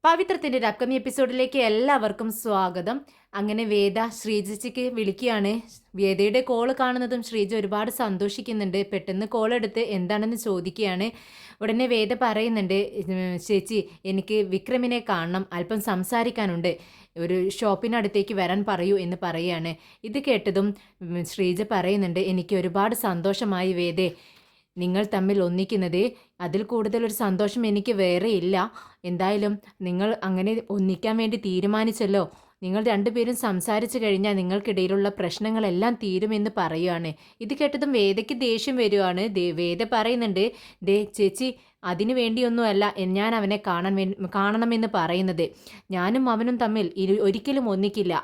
പവിത്രത്തിന്റെ ഒരു അപ്കമിങ് എപ്പിസോഡിലേക്ക് എല്ലാവർക്കും സ്വാഗതം. അങ്ങനെ വേദ ശ്രീജയ്ക്ക് വിളിക്കുകയാണ്. വേദയുടെ കോള് കാണുന്നതും ശ്രീജ ഒരുപാട് സന്തോഷിക്കുന്നുണ്ട്. പെട്ടെന്ന് കോൾ എടുത്ത് എന്താണെന്ന് ചോദിക്കുകയാണ്. ഉടനെ വേദ പറയുന്നുണ്ട്, ചേച്ചി എനിക്ക് വിക്രമിനെ കാണണം, അല്പം സംസാരിക്കാനുണ്ട്, ഒരു ഷോപ്പിനടുത്തേക്ക് വരാൻ പറയൂ എന്ന് പറയുകയാണ്. ഇത് കേട്ടതും ശ്രീജ പറയുന്നുണ്ട്, എനിക്ക് ഒരുപാട് സന്തോഷമായി വേദേ, നിങ്ങൾ തമ്മിൽ ഒന്നിക്കുന്നത്. അതിൽ കൂടുതലൊരു സന്തോഷം എനിക്ക് വേറെ ഇല്ല. എന്തായാലും നിങ്ങൾ അങ്ങനെ ഒന്നിക്കാൻ വേണ്ടി തീരുമാനിച്ചല്ലോ. നിങ്ങൾ രണ്ടുപേരും സംസാരിച്ചു കഴിഞ്ഞാൽ നിങ്ങൾക്കിടയിലുള്ള പ്രശ്നങ്ങളെല്ലാം തീരുമെന്ന് പറയുകയാണ്. ഇത് കേട്ടതും വേദയ്ക്ക് ദേഷ്യം വരുവാണ്. വേദ പറയുന്നുണ്ട്, ദേ ചേച്ചി, അതിനു വേണ്ടിയൊന്നുമല്ല ഞാൻ അവനെ കാണണമെന്ന് പറയുന്നത്. ഞാനും അവനും തമ്മിൽ ഒരിക്കലും ഒന്നിക്കില്ല.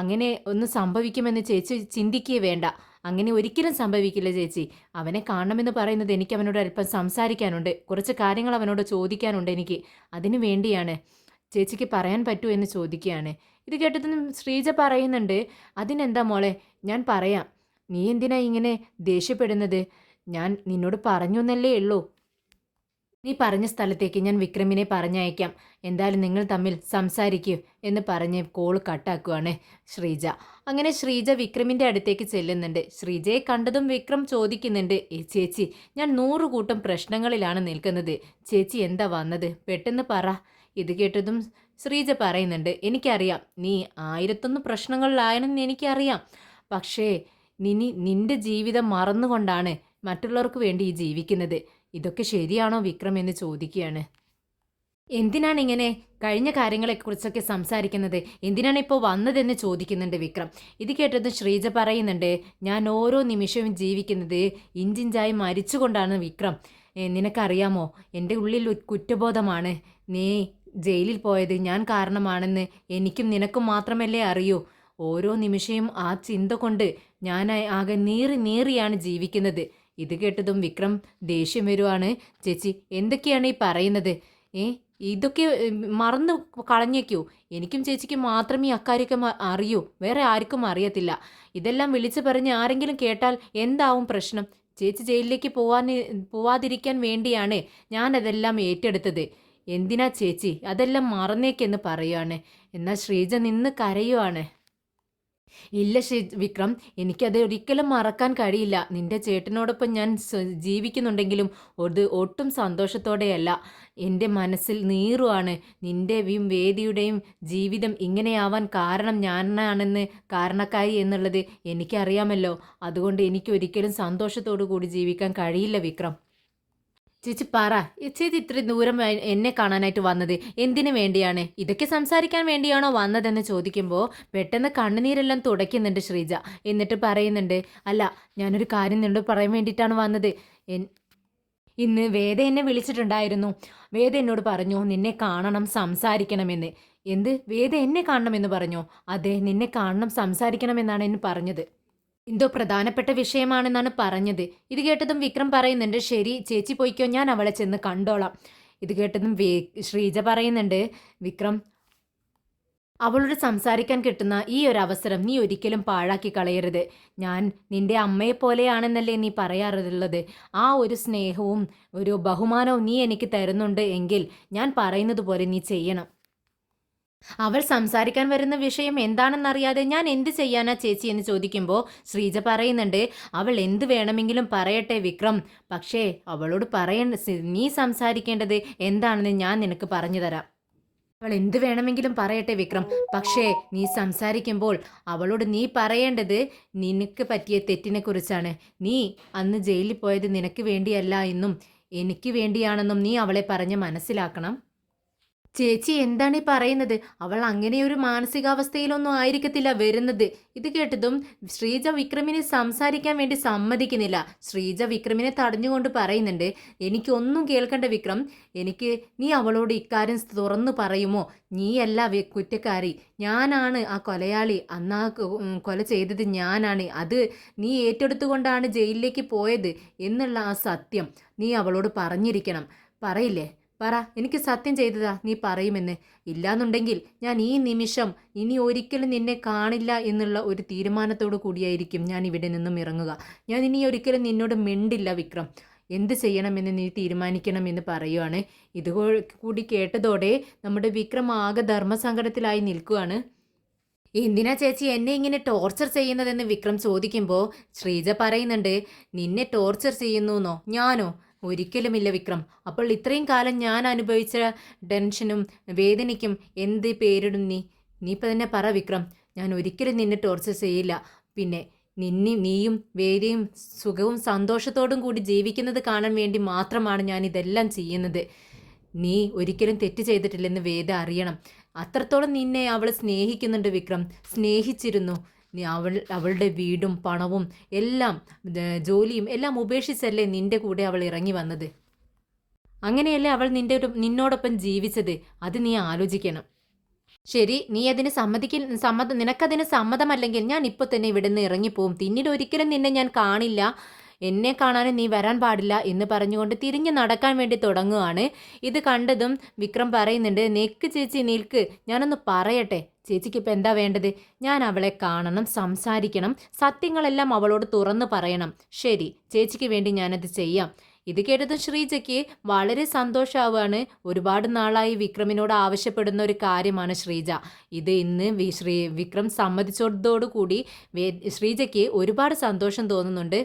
അങ്ങനെ ഒന്ന് സംഭവിക്കുമെന്ന് ചേച്ചി ചിന്തിക്കുകയേ വേണ്ട. അങ്ങനെ ഒരിക്കലും സംഭവിക്കില്ല ചേച്ചി. അവനെ കാണണമെന്ന് പറയുന്നത് എനിക്ക് അവനോട് അല്പം സംസാരിക്കാനുണ്ട്, കുറച്ച് കാര്യങ്ങൾ അവനോട് ചോദിക്കാനുണ്ട് എനിക്ക്. അതിനു വേണ്ടിയാണ്. ചേച്ചിക്ക് പറയാൻ പറ്റൂ എന്ന് ചോദിക്കുകയാണ്. ഇത് കേട്ടതും ശ്രീജ പറയുന്നുണ്ട്, അതിനെന്താ മോളെ, ഞാൻ പറയാം. നീ എന്തിനാ ഇങ്ങനെ ദേഷ്യപ്പെടുന്നത്? ഞാൻ നിന്നോട് പറഞ്ഞു എന്നല്ലേ ഉള്ളൂ. നീ പറഞ്ഞ സ്ഥലത്തേക്ക് ഞാൻ വിക്രമിനെ പറഞ്ഞയക്കാം. എന്തായാലും നിങ്ങൾ തമ്മിൽ സംസാരിക്കൂ എന്ന് പറഞ്ഞ് കോൾ കട്ടാക്കുവാണ് ശ്രീജ. അങ്ങനെ ശ്രീജ വിക്രമിൻ്റെ അടുത്തേക്ക് ചെല്ലുന്നുണ്ട്. ശ്രീജയെ കണ്ടതും വിക്രം ചോദിക്കുന്നുണ്ട്, ചേച്ചി, ഞാൻ 100 കൂട്ടം പ്രശ്നങ്ങളിലാണ് നിൽക്കുന്നത്. ചേച്ചി എന്താ വന്നത്? പെട്ടെന്ന് പറ. ഇത് കേട്ടതും ശ്രീജ പറയുന്നുണ്ട്, എനിക്കറിയാം നീ 1001 പ്രശ്നങ്ങളിലായെന്ന് എനിക്കറിയാം. പക്ഷേ നിന്റെ ജീവിതം മറന്നുകൊണ്ടാണ് മറ്റുള്ളവർക്ക് വേണ്ടി ഈ ജീവിക്കുന്നത്. ഇതൊക്കെ ശരിയാണോ വിക്രം എന്ന് ചോദിക്കുകയാണ്. എന്തിനാണ് ഇങ്ങനെ കഴിഞ്ഞ കാര്യങ്ങളെക്കുറിച്ചൊക്കെ സംസാരിക്കുന്നത്? എന്തിനാണ് ഇപ്പോൾ വന്നതെന്ന് ചോദിക്കുന്നുണ്ട് വിക്രം. ഇത് കേട്ടത് ശ്രീജ പറയുന്നുണ്ട്, ഞാൻ ഓരോ നിമിഷവും ജീവിക്കുന്നത് ഇഞ്ചിഞ്ചായി മരിച്ചുകൊണ്ടാണ് വിക്രം. നിനക്കറിയാമോ, എൻ്റെ ഉള്ളിൽ കുറ്റബോധമാണ്. നീ ജയിലിൽ പോയത് ഞാൻ കാരണമാണെന്ന് എനിക്കും നിനക്കും മാത്രമല്ലേ അറിയൂ. ഓരോ നിമിഷവും ആ ചിന്ത കൊണ്ട് ഞാൻ ആകെ നീറിയാണ് ജീവിക്കുന്നത്. ഇത് കേട്ടതും വിക്രം ദേഷ്യം വരുവാണ്. ചേച്ചി, എന്തൊക്കെയാണ് ഈ പറയുന്നത്? ഇതൊക്കെ മറന്നു കളഞ്ഞേക്കൂ. എനിക്കും ചേച്ചിക്കും മാത്രമേ അക്കാര്യമൊക്കെ അറിയൂ, വേറെ ആർക്കും അറിയത്തില്ല. ഇതെല്ലാം വിളിച്ചു പറഞ്ഞ് ആരെങ്കിലും കേട്ടാൽ എന്താവും പ്രശ്നം? ചേച്ചി ജയിലിലേക്ക് പോവാതിരിക്കാൻ വേണ്ടിയാണ് ഞാനതെല്ലാം ഏറ്റെടുത്തത്. എന്തിനാ ചേച്ചി അതെല്ലാം മറന്നേക്കെന്ന് പറയുവാണ്. എന്നാൽ ശ്രീജ നിന്ന് കരയുവാണ്. ഇല്ല വിക്രം, എനിക്കത് ഒരിക്കലും മറക്കാൻ കഴിയില്ല. നിന്റെ ചേട്ടനോടൊപ്പം ഞാൻ ജീവിക്കുന്നുണ്ടെങ്കിലും ഒട്ടും സന്തോഷത്തോടെയല്ല. എൻ്റെ മനസ്സിൽ നീറുവാണ്. നിൻ്റെയും വേദിയുടെയും ജീവിതം ഇങ്ങനെയാവാൻ കാരണം ഞാനാണെന്ന്, കാരണക്കാരി എന്നുള്ളത് എനിക്കറിയാമല്ലോ. അതുകൊണ്ട് എനിക്കൊരിക്കലും സന്തോഷത്തോടു കൂടി ജീവിക്കാൻ കഴിയില്ല വിക്രം. ചേച്ചി പറ, ചേച്ചി ഇത്ര ദൂരം എന്നെ കാണാനായിട്ട് വന്നത് എന്തിനു വേണ്ടിയാണ്? ഇതൊക്കെ സംസാരിക്കാൻ വേണ്ടിയാണോ വന്നതെന്ന് ചോദിക്കുമ്പോൾ പെട്ടെന്ന് കണ്ണുനീരെല്ലാം തുടയ്ക്കുന്നുണ്ട് ശ്രീജ. എന്നിട്ട് പറയുന്നുണ്ട്, അല്ല, ഞാനൊരു കാര്യം നിന്നോട് പറയാൻ വേണ്ടിയിട്ടാണ് വന്നത്. ഇന്ന് വേദ എന്നെ വിളിച്ചിട്ടുണ്ടായിരുന്നു. വേദ എന്നോട് പറഞ്ഞു നിന്നെ കാണണം, സംസാരിക്കണമെന്ന്. എന്ത്? വേദ എന്നെ കാണണമെന്ന് പറഞ്ഞോ? അതെ, നിന്നെ കാണണം, സംസാരിക്കണമെന്നാണ് എന്നെ പറഞ്ഞത്. എന്തോ പ്രധാനപ്പെട്ട വിഷയമാണെന്നാണ് പറഞ്ഞത്. ഇത് കേട്ടതും വിക്രം പറയുന്നുണ്ട്, ശരി ചേച്ചി പോയിക്കോ, ഞാൻ അവളെ ചെന്ന് കണ്ടോളാം. ഇത് കേട്ടതും ശ്രീജ പറയുന്നുണ്ട്, വിക്രം, അവളോട് സംസാരിക്കാൻ കിട്ടുന്ന ഈ ഒരു അവസരം നീ ഒരിക്കലും പാഴാക്കി കളയരുത്. ഞാൻ നിന്റെ അമ്മയെ പോലെയാണെന്നല്ലേ നീ പറയാറുള്ളത്. ആ ഒരു സ്നേഹവും ഒരു ബഹുമാനവും നീ എനിക്ക് തരുന്നുണ്ട് എങ്കിൽ ഞാൻ പറയുന്നത് പോലെ നീ ചെയ്യണം. അവൾ സംസാരിക്കാൻ വരുന്ന വിഷയം എന്താണെന്നറിയാതെ ഞാൻ എന്ത് ചെയ്യാനാ ചേച്ചി എന്ന് ചോദിക്കുമ്പോൾ ശ്രീജ പറയുന്നുണ്ട്, അവൾ എന്ത് വേണമെങ്കിലും പറയട്ടെ വിക്രം, പക്ഷേ അവളോട് നീ സംസാരിക്കേണ്ടത് എന്താണെന്ന് ഞാൻ നിനക്ക് പറഞ്ഞു തരാം. അവൾ എന്ത് വേണമെങ്കിലും പറയട്ടെ വിക്രം, പക്ഷേ നീ സംസാരിക്കുമ്പോൾ അവളോട് നീ പറയേണ്ടത് നിനക്ക് പറ്റിയ തെറ്റിനെ കുറിച്ചാണ്. നീ അന്ന് ജയിലിൽ പോയത് നിനക്ക് വേണ്ടിയല്ല എന്നും എനിക്ക് വേണ്ടിയാണെന്നും നീ അവളെ പറഞ്ഞ് മനസ്സിലാക്കണം. ചേച്ചി എന്താണ് ഈ പറയുന്നത്? അവൾ അങ്ങനെയൊരു മാനസികാവസ്ഥയിലൊന്നും ആയിരിക്കത്തില്ല വരുന്നത്. ഇത് കേട്ടതും ശ്രീജ വിക്രമിനെ സംസാരിക്കാൻ വേണ്ടി സമ്മതിക്കുന്നില്ല. ശ്രീജ വിക്രമിനെ തടഞ്ഞുകൊണ്ട് പറയുന്നുണ്ട്, എനിക്കൊന്നും കേൾക്കണ്ട വിക്രം, നീ അവളോട് ഇക്കാര്യം തുറന്നു പറയുമോ? നീയല്ല കുറ്റക്കാരി, ഞാനാണ് ആ കൊലയാളി. അന്ന് ആ കൊല ചെയ്തത് ഞാനാണ്. അത് നീ ഏറ്റെടുത്തുകൊണ്ടാണ് ജയിലിലേക്ക് പോയത് എന്നുള്ള ആ സത്യം നീ അവളോട് പറഞ്ഞിരിക്കണം. പറയില്ലേ? പറ, എനിക്ക് സത്യം ചെയ്തതാ നീ പറയുമെന്ന്. ഇല്ലാന്നുണ്ടെങ്കിൽ ഞാൻ ഈ നിമിഷം ഇനി ഒരിക്കലും നിന്നെ കാണില്ല എന്നുള്ള ഒരു തീരുമാനത്തോടു കൂടിയായിരിക്കും ഞാൻ ഇവിടെ നിന്നും ഇറങ്ങുക. ഞാൻ ഇനി ഒരിക്കലും നിന്നോട് മിണ്ടില്ല വിക്രം. എന്ത് ചെയ്യണമെന്ന് നീ തീരുമാനിക്കണമെന്ന് പറയുവാണ്. ഇത് കൂടി കേട്ടതോടെ നമ്മുടെ വിക്രം ആകെ ധർമ്മസങ്കടത്തിലായി നിൽക്കുകയാണ്. എന്തിനാ ചേച്ചി എന്നെ ഇങ്ങനെ ടോർച്ചർ ചെയ്യുന്നതെന്ന് വിക്രം ചോദിക്കുമ്പോൾ ശ്രീജ പറയുന്നുണ്ട്, നിന്നെ ടോർച്ചർ ചെയ്യുന്നോ? ഞാനോ? ഒരിക്കലുമില്ല വിക്രം. അപ്പോൾ ഇത്രയും കാലം ഞാൻ അനുഭവിച്ച ടെൻഷനും വേദനയ്ക്കും എന്ത് പേരിടും നീ? നീ ഇപ്പം തന്നെ പറ വിക്രം. ഞാൻ ഒരിക്കലും നിന്നെ ടോർച്ചർ ചെയ്യില്ല. പിന്നെ നീയും വേദയും സുഖവും സന്തോഷത്തോടും കൂടി ജീവിക്കുന്നത് കാണാൻ വേണ്ടി മാത്രമാണ് ഞാൻ ഇതെല്ലാം ചെയ്യുന്നത്. നീ ഒരിക്കലും തെറ്റ് ചെയ്തിട്ടില്ലെന്ന് വേദ അറിയണം. അത്രത്തോളം നിന്നെ അവൾ സ്നേഹിക്കുന്നുണ്ട് വിക്രം, സ്നേഹിച്ചിരുന്നു. അവളുടെ വീടും പണവും എല്ലാം ജോലിയും എല്ലാം ഉപേക്ഷിച്ചല്ലേ നിന്റെ കൂടെ അവൾ ഇറങ്ങി വന്നത്. അങ്ങനെയല്ലേ അവൾ നിന്നോടൊപ്പം ജീവിച്ചത്. അത് നീ ആലോചിക്കണം. ശരി, നീ അതിന് നിനക്കതിന് സമ്മതമല്ലെങ്കിൽ ഞാൻ ഇപ്പോൾ തന്നെ ഇവിടെ നിന്ന് ഇറങ്ങിപ്പോവും. പിന്നീട് ഒരിക്കലും നിന്നെ ഞാൻ കാണില്ല. എന്നെ കാണാനും നീ വരാൻ പാടില്ല എന്ന് പറഞ്ഞുകൊണ്ട് തിരിഞ്ഞു നടക്കാൻ വേണ്ടി തുടങ്ങുകയാണ്. ഇത് കണ്ടതും വിക്രം പറയുന്നുണ്ട്, നെക്ക് ചേച്ചി നിൽക്ക്, ഞാനൊന്ന് പറയട്ടെ. ചേച്ചിക്ക് ഇപ്പം എന്താ വേണ്ടത്? ഞാൻ അവളെ കാണണം, സംസാരിക്കണം, സത്യങ്ങളെല്ലാം അവളോട് തുറന്നു പറയണം. ശരി, ചേച്ചിക്ക് വേണ്ടി ഞാനത് ചെയ്യാം. ഇത് കേട്ടതും ശ്രീജയ്ക്ക് വളരെ സന്തോഷമാവുകയാണ്. ഒരുപാട് നാളായി വിക്രമിനോട് ആവശ്യപ്പെടുന്ന ഒരു കാര്യമാണ് ശ്രീജ. ഇത് ഇന്ന് വിക്രം സമ്മതിച്ചതോടുകൂടി ശ്രീജയ്ക്ക് ഒരുപാട് സന്തോഷം തോന്നുന്നുണ്ട്.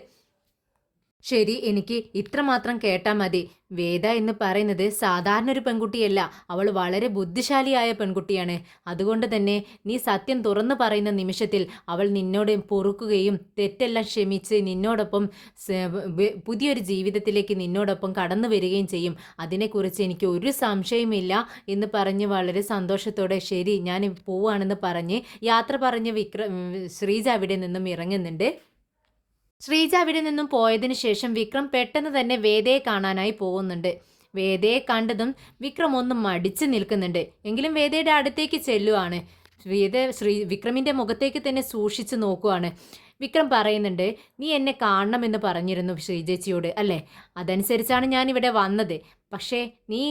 ശരി, എനിക്ക് ഇത്രമാത്രം കേട്ടാൽ മതി. വേദ എന്ന് പറയുന്നത് സാധാരണ ഒരു പെൺകുട്ടിയല്ല, അവൾ വളരെ ബുദ്ധിശാലിയായ പെൺകുട്ടിയാണ്. അതുകൊണ്ട് തന്നെ നീ സത്യം തുറന്നു പറയുന്ന നിമിഷത്തിൽ അവൾ നിന്നോട് പൊറുക്കുകയും തെറ്റെല്ലാം ക്ഷമിച്ച് നിന്നോടൊപ്പം പുതിയൊരു ജീവിതത്തിലേക്ക് നിന്നോടൊപ്പം കടന്നു വരികയും ചെയ്യും. അതിനെക്കുറിച്ച് എനിക്ക് ഒരു സംശയമില്ല എന്ന് പറഞ്ഞ് വളരെ സന്തോഷത്തോടെ ശരി ഞാൻ പോവുകയാണെന്ന് പറഞ്ഞ് യാത്ര പറഞ്ഞ് ശ്രീജ അവിടെ നിന്നും ഇറങ്ങുന്നുണ്ട്. ശ്രീജ അവിടെ നിന്നും പോയതിനു ശേഷം വിക്രം പെട്ടെന്ന് തന്നെ വേദയെ കാണാനായി പോകുന്നുണ്ട്. വേദയെ കണ്ടതും വിക്രം ഒന്ന് മടിച്ചു നിൽക്കുന്നുണ്ട്. എങ്കിലും വേദയുടെ അടുത്തേക്ക് ചെല്ലുവാണ്. വിക്രമിൻ്റെ മുഖത്തേക്ക് തന്നെ സൂക്ഷിച്ചു നോക്കുവാണ്. വിക്രം പറയുന്നുണ്ട്, നീ എന്നെ കാണണമെന്ന് പറഞ്ഞിരുന്നു ശ്രീജേച്ചിയോട് അല്ലേ? അതനുസരിച്ചാണ് ഞാനിവിടെ വന്നത്. പക്ഷേ നീ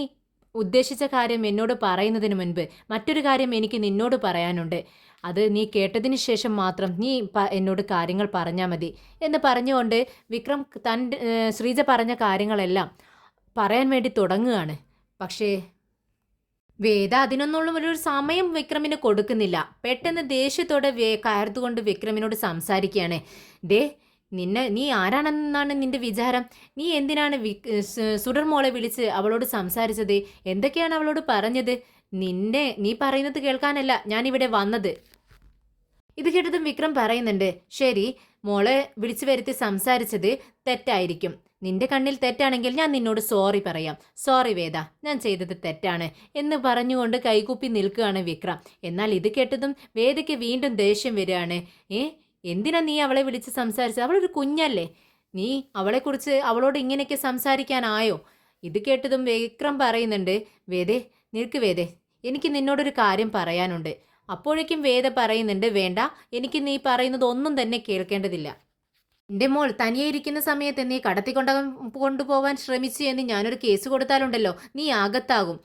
ഉദ്ദേശിച്ച കാര്യം എന്നോട് പറയുന്നതിന് മുൻപ് മറ്റൊരു കാര്യം എനിക്ക് നിന്നോട് പറയാനുണ്ട്. അത് നീ കേട്ടതിന് ശേഷം മാത്രം നീ എന്നോട് കാര്യങ്ങൾ പറഞ്ഞാൽ മതി എന്ന് പറഞ്ഞുകൊണ്ട് വിക്രം ശ്രീജ പറഞ്ഞ കാര്യങ്ങളെല്ലാം പറയാൻ വേണ്ടി തുടങ്ങുകയാണ്. പക്ഷേ വേദ അതിനൊന്നുള്ള ഒരു സമയം വിക്രമിന് കൊടുക്കുന്നില്ല. പെട്ടെന്ന് ദേഷ്യത്തോടെ കയർത്തുകൊണ്ട് വിക്രമിനോട് സംസാരിക്കുകയാണ്. നീ ആരാണെന്നാണ് നിന്റെ വിചാരം? നീ എന്തിനാണ് സുഡർമോളെ വിളിച്ച് അവളോട് സംസാരിച്ചത്? എന്തൊക്കെയാണ് അവളോട് പറഞ്ഞത്? നീ പറയുന്നത് കേൾക്കാനല്ല ഞാനിവിടെ വന്നത്. ഇത് കേട്ടതും വിക്രം പറയുന്നുണ്ട്, ശരി, മോളെ വിളിച്ചു വരുത്തി സംസാരിച്ചത് തെറ്റായിരിക്കും. നിന്റെ കണ്ണിൽ തെറ്റാണെങ്കിൽ ഞാൻ നിന്നോട് സോറി പറയാം. സോറി വേദ, ഞാൻ ചെയ്തത് തെറ്റാണ് എന്ന് പറഞ്ഞുകൊണ്ട് കൈകൂപ്പി നിൽക്കുകയാണ് വിക്രം. എന്നാൽ ഇത് കേട്ടതും വേദയ്ക്ക് വീണ്ടും ദേഷ്യം വരികയാണ്. എന്തിനാ നീ അവളെ വിളിച്ച് സംസാരിച്ചത്? അവളൊരു കുഞ്ഞല്ലേ. നീ അവളെക്കുറിച്ച് അവളോട് ഇങ്ങനെയൊക്കെ സംസാരിക്കാനായോ? ഇത് കേട്ടതും വിക്രം പറയുന്നുണ്ട്, നിൽക്ക്, എനിക്ക് നിന്നോടൊരു കാര്യം പറയാനുണ്ട്. അപ്പോഴേക്കും വേദ പറയുന്നുണ്ട്, വേണ്ട, എനിക്ക് നീ പറയുന്നത് ഒന്നും തന്നെ കേൾക്കേണ്ടതില്ല. എൻ്റെ മോൾ തനിയെ ഇരിക്കുന്ന സമയത്ത് നീ കൊണ്ടുപോകാൻ ശ്രമിച്ചു എന്ന് ഞാനൊരു കേസ് കൊടുത്താലുണ്ടല്ലോ, നീ ആകത്താകും.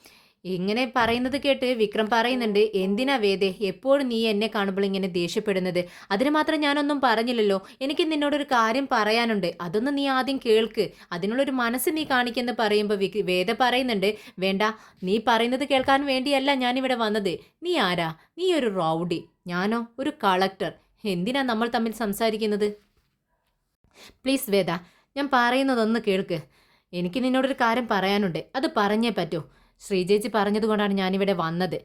ഇങ്ങനെ പറയുന്നത് കേട്ട് വിക്രം പറയുന്നുണ്ട്, എന്തിനാ വേദേ എപ്പോഴും നീ എന്നെ കാണുമ്പോൾ ഇങ്ങനെ ദേഷ്യപ്പെടുന്നത്? അതിന് മാത്രം ഞാനൊന്നും പറഞ്ഞില്ലല്ലോ. എനിക്ക് നിന്നോടൊരു കാര്യം പറയാനുണ്ട്, അതൊന്ന് നീ ആദ്യം കേൾക്ക്. അതിനുള്ളൊരു മനസ്സ് നീ കാണിക്കെന്ന് പറയുമ്പോൾ വേദ പറയുന്നുണ്ട്, വേണ്ട, നീ പറയുന്നത് കേൾക്കാൻ വേണ്ടിയല്ല ഞാനിവിടെ വന്നത്. നീ ആരാ? നീ ഒരു റൗഡി, ഞാനോ ഒരു കളക്ടർ. എന്തിനാ നമ്മൾ തമ്മിൽ സംസാരിക്കുന്നത്? പ്ലീസ് വേദ, ഞാൻ പറയുന്നതൊന്ന് കേൾക്ക്. എനിക്ക് നിന്നോടൊരു കാര്യം പറയാനുണ്ട്, അത് പറഞ്ഞേ പറ്റൂ. ശ്രീജേച്ചി പറഞ്ഞതുകൊണ്ടാണ് ഞാനിവിടെ വന്നത്.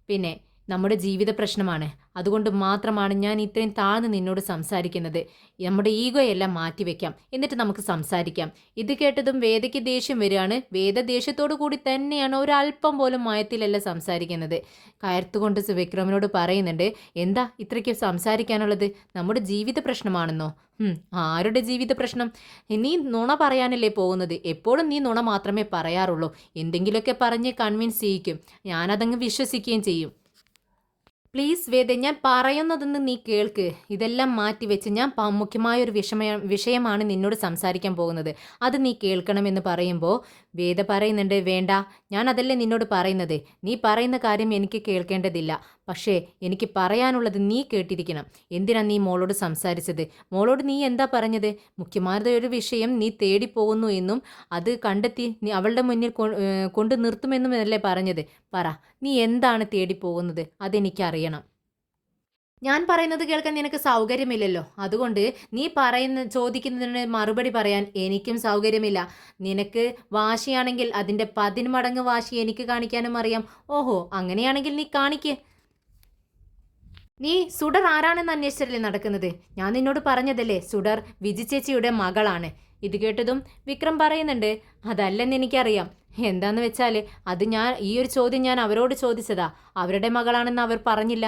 പിന്നെ നമ്മുടെ ജീവിത പ്രശ്നമാണ്, അതുകൊണ്ട് മാത്രമാണ് ഞാൻ ഇത്രയും താഴ്ന്ന് നിന്നോട് സംസാരിക്കുന്നത്. നമ്മുടെ ഈഗോയെല്ലാം മാറ്റിവെക്കാം, എന്നിട്ട് നമുക്ക് സംസാരിക്കാം. ഇത് കേട്ടതും വേദയ്ക്ക് ദേഷ്യം വരികയാണ്. വേദ ദേഷ്യത്തോടു കൂടി തന്നെയാണ്, ഒരല്പം പോലും മയത്തിലല്ല സംസാരിക്കുന്നത്. കയർത്തുകൊണ്ട് വിക്രമിനോട് പറയുന്നുണ്ട്, എന്താ ഇത്രയ്ക്ക് സംസാരിക്കാനുള്ളത്? നമ്മുടെ ജീവിത പ്രശ്നമാണെന്നോ? ആരുടെ ജീവിത പ്രശ്നം? നീ നുണ പറയാനല്ലേ പോകുന്നത്? എപ്പോഴും നീ നുണ മാത്രമേ പറയാറുള്ളൂ. എന്തെങ്കിലുമൊക്കെ പറഞ്ഞ് കൺവിൻസ് ചെയ്യിക്കും, ഞാനതങ്ങ് വിശ്വസിക്കുകയും ചെയ്യും. പ്ലീസ് വേദ, ഞാൻ പറയുന്നതൊന്ന് നീ കേൾക്ക്. ഇതെല്ലാം മാറ്റിവെച്ച് ഞാൻ മുഖ്യമായൊരു വിഷയമാണ് നിന്നോട് സംസാരിക്കാൻ പോകുന്നത്, അത് നീ കേൾക്കണമെന്ന് പറയുമ്പോൾ വേദ പറയുന്നുണ്ട്, വേണ്ട, ഞാൻ അതല്ലേ നിന്നോട് പറയുന്നത്. നീ പറയുന്ന കാര്യം എനിക്ക് കേൾക്കേണ്ടതില്ല. പക്ഷേ എനിക്ക് പറയാനുള്ളത് നീ കേട്ടിരിക്കണം. എന്തിനാ നീ മോളോട് സംസാരിച്ചത്? മോളോട് നീ എന്താ പറഞ്ഞത്? മുഖ്യമായ ഒരു വിഷയം നീ തേടിപ്പോകുന്നു എന്നും അത് കണ്ടെത്തി നീ അവളുടെ മുന്നിൽ കൊണ്ട് നിർത്തുമെന്നും അല്ലേ പറഞ്ഞത്? പറ, നീ എന്താണ് തേടിപ്പോകുന്നത്? അതെനിക്കറിയണം. ഞാൻ പറയുന്നത് കേൾക്കാൻ നിനക്ക് സൗകര്യമില്ലല്ലോ. അതുകൊണ്ട് നീ ചോദിക്കുന്നതിന് മറുപടി പറയാൻ എനിക്കും സൗകര്യമില്ല. നിനക്ക് വാശിയാണെങ്കിൽ അതിൻ്റെ 10 മടങ്ങ് വാശി എനിക്ക് കാണിക്കാനും അറിയാം. ഓഹോ, അങ്ങനെയാണെങ്കിൽ നീ കാണിക്ക്. നീ സുഡർ ആരാണെന്ന് അന്വേഷിച്ചല്ലേ നടക്കുന്നത്? ഞാൻ നിന്നോട് പറഞ്ഞതല്ലേ സുഡർ വിജി ചേച്ചിയുടെ മകളാണ്. ഇത് കേട്ടതും വിക്രം പറയുന്നുണ്ട്, അതല്ലെന്ന് എനിക്കറിയാം. എന്താന്ന് വെച്ചാൽ ഈ ഒരു ചോദ്യം ഞാൻ അവരോട് ചോദിച്ചതാ. അവരുടെ മകളാണെന്ന് അവർ പറഞ്ഞില്ല.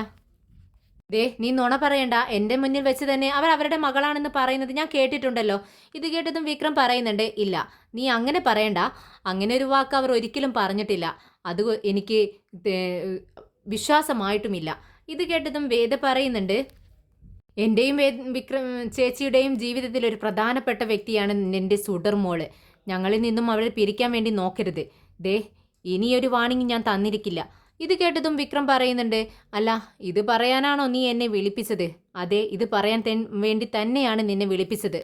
ദേ, നീ നുണ പറയണ്ട. എൻ്റെ മുന്നിൽ വെച്ച് തന്നെ അവർ അവരുടെ മകളാണെന്ന് പറയുന്നത് ഞാൻ കേട്ടിട്ടുണ്ടല്ലോ. ഇത് കേട്ടതും വിക്രം പറയുന്നുണ്ട്, ഇല്ല, നീ അങ്ങനെ പറയണ്ട. അങ്ങനെ ഒരു വാക്ക് അവർ ഒരിക്കലും പറഞ്ഞിട്ടില്ല. അത് എനിക്ക് വിശ്വാസമായിട്ടുമില്ല. ഇത് കേട്ടതും വേദ പറയുന്നുണ്ട്, എൻ്റെയും വിക്രം ചേച്ചിയുടെയും ജീവിതത്തിൽ ഒരു പ്രധാനപ്പെട്ട വ്യക്തിയാണ് എൻ്റെ സുഡർ മോള്. ഞങ്ങളിൽ നിന്നും അവളെ പിരിക്കാൻ വേണ്ടി നോക്കരുത്. ദേ, ഇനിയൊരു വാണിംഗ് ഞാൻ തന്നിരിക്കില്ല. ഇത് കേട്ടതും വിക്രം പറയുന്നുണ്ട്, അല്ല, ഇത് പറയാനാണോ നീ എന്നെ വിളിപ്പിച്ചത്? അതെ, ഇത് പറയാൻ വേണ്ടി തന്നെയാണ് നിന്നെ വിളിപ്പിച്ചത്.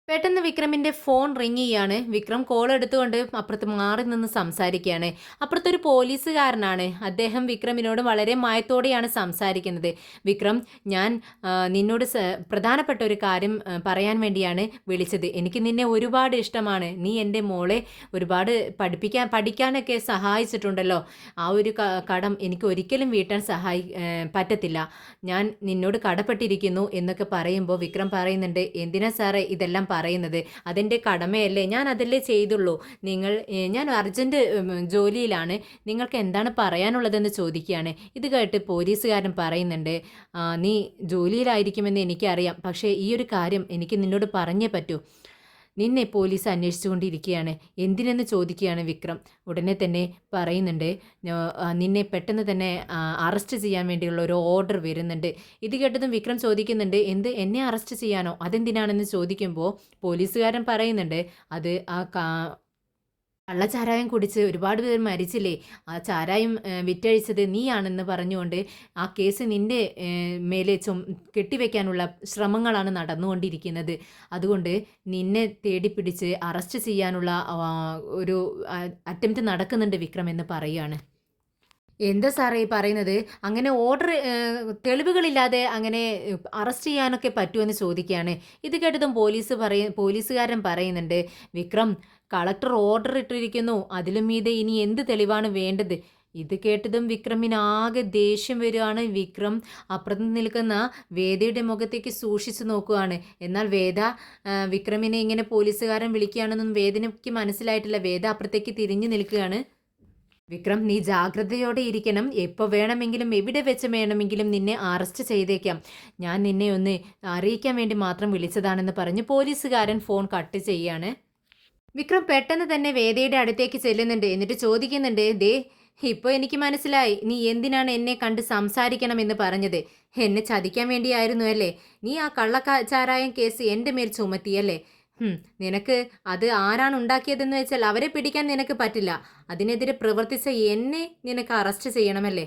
പെട്ടെന്ന് വിക്രമിൻ്റെ ഫോൺ റിങ് ചെയ്യാണ്. വിക്രം കോൾ എടുത്തുകൊണ്ട് അപ്പുറത്ത് മാറി നിന്ന് സംസാരിക്കുകയാണ്. അപ്പുറത്തൊരു പോലീസുകാരനാണ്. അദ്ദേഹം വിക്രമിനോട് വളരെ മയത്തോടെയാണ് സംസാരിക്കുന്നത്. വിക്രം, ഞാൻ നിന്നോട് പ്രധാനപ്പെട്ട ഒരു കാര്യം പറയാൻ വേണ്ടിയാണ് വിളിച്ചത്. എനിക്ക് നിന്നെ ഒരുപാട് ഇഷ്ടമാണ്. നീ എൻ്റെ മോളെ ഒരുപാട് പഠിക്കാനൊക്കെ സഹായിച്ചിട്ടുണ്ടല്ലോ. ആ ഒരു കടം എനിക്ക് ഒരിക്കലും വീട്ടാൻ പറ്റത്തില്ല. ഞാൻ നിന്നോട് കടപ്പെട്ടിരിക്കുന്നു എന്നൊക്കെ പറയുമ്പോൾ വിക്രം പറയുന്നുണ്ട്, എന്തിനാ സാറേ ഇതെല്ലാം പറയുന്നത്? അതെൻ്റെ കടമയല്ലേ, ഞാൻ അതല്ലേ ചെയ്തുള്ളൂ. ഞാൻ അർജൻറ്റ് ജോലിയിലാണ്, നിങ്ങൾക്ക് എന്താണ് പറയാനുള്ളതെന്ന് ചോദിക്കുകയാണ്. ഇത് കേട്ട് പോലീസുകാരൻ പറയുന്നുണ്ട്, നീ ജോലിയിലായിരിക്കുമെന്ന് എനിക്കറിയാം, പക്ഷേ ഈ ഒരു കാര്യം എനിക്ക് നിന്നോട് പറഞ്ഞേ പറ്റൂ. നിന്നെ പോലീസ് അന്വേഷിച്ചുകൊണ്ടിരിക്കുകയാണ്. എന്തിനെന്ന് ചോദിക്കുകയാണ് വിക്രം. ഉടനെ തന്നെ പറയുന്നുണ്ട്, നിന്നെ പെട്ടെന്ന് തന്നെ അറസ്റ്റ് ചെയ്യാൻ വേണ്ടിയുള്ള ഒരു ഓർഡർ വരുന്നുണ്ട്. ഇത് കേട്ടതും വിക്രം ചോദിക്കുന്നുണ്ട്, എന്നെ അറസ്റ്റ് ചെയ്യാനോ? അതെന്തിനാണെന്ന് ചോദിക്കുമ്പോൾ പോലീസുകാരൻ പറയുന്നുണ്ട്, അത് കള്ളച്ചാരായം കുടിച്ച് ഒരുപാട് പേർ മരിച്ചില്ലേ, ആ ചാരായം വിറ്റഴിച്ചത് നീയാണെന്ന് പറഞ്ഞുകൊണ്ട് ആ കേസ് നിൻ്റെ മേലെ കെട്ടിവെക്കാനുള്ള ശ്രമങ്ങളാണ് നടന്നുകൊണ്ടിരിക്കുന്നത്. അതുകൊണ്ട് നിന്നെ തേടിപ്പിടിച്ച് അറസ്റ്റ് ചെയ്യാനുള്ള ഒരു അറ്റംപ്റ്റ് നടക്കുന്നുണ്ട് വിക്രം എന്ന് പറയുകയാണ്. എന്താ സാറേ ഈ പറയുന്നത്? അങ്ങനെ ഓർഡർ തെളിവുകളില്ലാതെ അങ്ങനെ അറസ്റ്റ് ചെയ്യാനൊക്കെ പറ്റുമെന്ന് ചോദിക്കുകയാണ്. ഇത് കേട്ടതും പോലീസുകാരൻ പറയുന്നുണ്ട്, വിക്രം, കളക്ടർ ഓർഡർ ഇട്ടിരിക്കുന്നു. അതിലും മീതെ ഇനി എന്ത് തെളിവാണ് വേണ്ടത്? ഇത് കേട്ടതും വിക്രമിന് ആകെ ദേഷ്യം വരികയാണ്. വിക്രം അപ്പുറത്ത് നിൽക്കുന്ന വേദയുടെ മുഖത്തേക്ക് സൂക്ഷിച്ചു നോക്കുകയാണ്. എന്നാൽ വേദ വിക്രമിനെ ഇങ്ങനെ പോലീസുകാരൻ വിളിക്കുകയാണെന്നും വേദനയ്ക്ക് മനസ്സിലായിട്ടില്ല. വേദ അപ്പുറത്തേക്ക് തിരിഞ്ഞു നിൽക്കുകയാണ്. വിക്രം, നീ ജാഗ്രതയോടെ ഇരിക്കണം. എപ്പോൾ വേണമെങ്കിലും എവിടെ വെച്ച് വേണമെങ്കിലും നിന്നെ അറസ്റ്റ് ചെയ്തേക്കാം. ഞാൻ നിന്നെ ഒന്ന് അറിയിക്കാൻ വേണ്ടി മാത്രം വിളിച്ചതാണെന്ന് പറഞ്ഞ് പോലീസുകാരൻ ഫോൺ കട്ട് ചെയ്യാണ്. വിക്രം പെട്ടെന്ന് തന്നെ വേദയുടെ അടുത്തേക്ക് ചെല്ലുന്നുണ്ട്. എന്നിട്ട് ചോദിക്കുന്നുണ്ട്, ദേ, ഇപ്പോൾ എനിക്ക് മനസ്സിലായി നീ എന്തിനാണ് എന്നെ കണ്ട് സംസാരിക്കണമെന്ന് പറഞ്ഞത്. എന്നെ ചതിക്കാൻ വേണ്ടിയായിരുന്നു അല്ലേ? നീ ആ കള്ളച്ചാരായം കേസ് എൻ്റെ മേൽ ചുമത്തിയല്ലേ? നിനക്ക് അത് ആരാണ് ഉണ്ടാക്കിയതെന്ന് വെച്ചാൽ അവരെ പിടിക്കാൻ നിനക്ക് പറ്റില്ല. അതിനെതിരെ പ്രവർത്തിച്ച എന്നെ നിനക്ക് അറസ്റ്റ് ചെയ്യണമല്ലേ?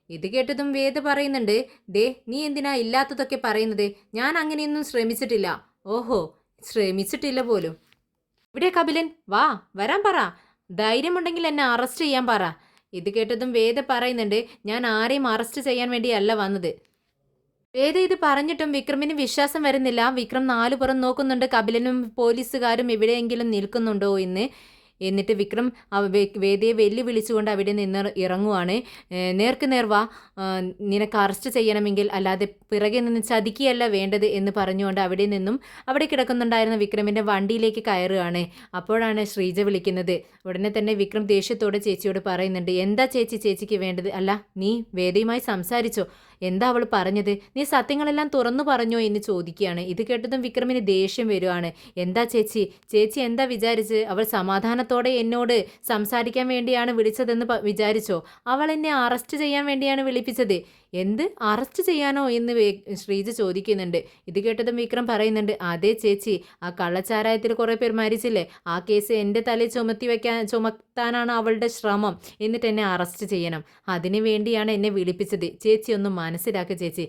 ഇത് കേട്ടതും വേദ പറയുന്നുണ്ട്, ദേ, നീ എന്തിനാ ഇല്ലാത്തതൊക്കെ പറയുന്നത്? ഞാൻ അങ്ങനെയൊന്നും ശ്രമിച്ചിട്ടില്ല. ഓഹോ, ശ്രമിച്ചിട്ടില്ല പോലും. ഇവിടെ കപിലൻ, വരാൻ പറ. ധൈര്യമുണ്ടെങ്കിൽ എന്നെ അറസ്റ്റ് ചെയ്യാൻ പറ. ഇത് കേട്ടതും വേദ പറയുന്നുണ്ട്, ഞാൻ ആരെയും അറസ്റ്റ് ചെയ്യാൻ വേണ്ടിയല്ല വന്നത്. വേദ ഇത് പറഞ്ഞിട്ടും വിക്രമിന് വിശ്വാസം വരുന്നില്ല. വിക്രം നാലുപുറം നോക്കുന്നുണ്ട്, കപിലനും പോലീസുകാരും എവിടെയെങ്കിലും നിൽക്കുന്നുണ്ടോ എന്ന്. എന്നിട്ട് വിക്രം വേദയെ വെല്ലുവിളിച്ചുകൊണ്ട് അവിടെ നിന്ന് ഇറങ്ങുവാണ്. നേർക്ക് നേർ വാ, നിനക്ക് അറസ്റ്റ് ചെയ്യണമെങ്കിൽ, അല്ലാതെ പിറകെ നിന്ന് ചതിക്കുകയല്ല വേണ്ടത് എന്ന് പറഞ്ഞുകൊണ്ട് അവിടെ കിടക്കുന്നുണ്ടായിരുന്ന വിക്രമിൻ്റെ വണ്ടിയിലേക്ക് കയറുകയാണ്. അപ്പോഴാണ് ശ്രീജ വിളിക്കുന്നത്. ഉടനെ തന്നെ വിക്രം ദേഷ്യത്തോടെ ചേച്ചിയോട് പറയുന്നുണ്ട്, എന്താ ചേച്ചിക്ക് വേണ്ടത്? അല്ല, നീ വേദയുമായി സംസാരിച്ചോ? എന്താ അവൾ പറഞ്ഞത്? നീ സത്യങ്ങളെല്ലാം തുറന്നു പറഞ്ഞോ എന്ന് ചോദിക്കുകയാണ്. ഇത് കേട്ടതും വിക്രമിന് ദേഷ്യം വരുവാണ്. എന്താ ചേച്ചി എന്താ വിചാരിച്ച്? അവൾ സമാധാന കാരണത്തോടെ എന്നോട് സംസാരിക്കാൻ വേണ്ടിയാണ് വിളിച്ചതെന്ന് വിചാരിച്ചോ? അവൾ എന്നെ അറസ്റ്റ് ചെയ്യാൻ വേണ്ടിയാണ് വിളിപ്പിച്ചത്. എന്ത് അറസ്റ്റ് ചെയ്യാനോ എന്ന് ശ്രീജ ചോദിക്കുന്നുണ്ട്. ഇത് കേട്ടതും വിക്രം പറയുന്നുണ്ട്, അതെ ചേച്ചി, ആ കള്ളച്ചാരായത്തിൽ കുറേ പേർ മരിച്ചില്ലേ, ആ കേസ് എൻ്റെ തലയിൽ ചുമത്താനാണ് അവളുടെ ശ്രമം. എന്നിട്ട് എന്നെ അറസ്റ്റ് ചെയ്യണം. അതിനു വേണ്ടിയാണ് എന്നെ വിളിപ്പിച്ചത്. ചേച്ചി ഒന്ന് മനസ്സിലാക്കുക ചേച്ചി.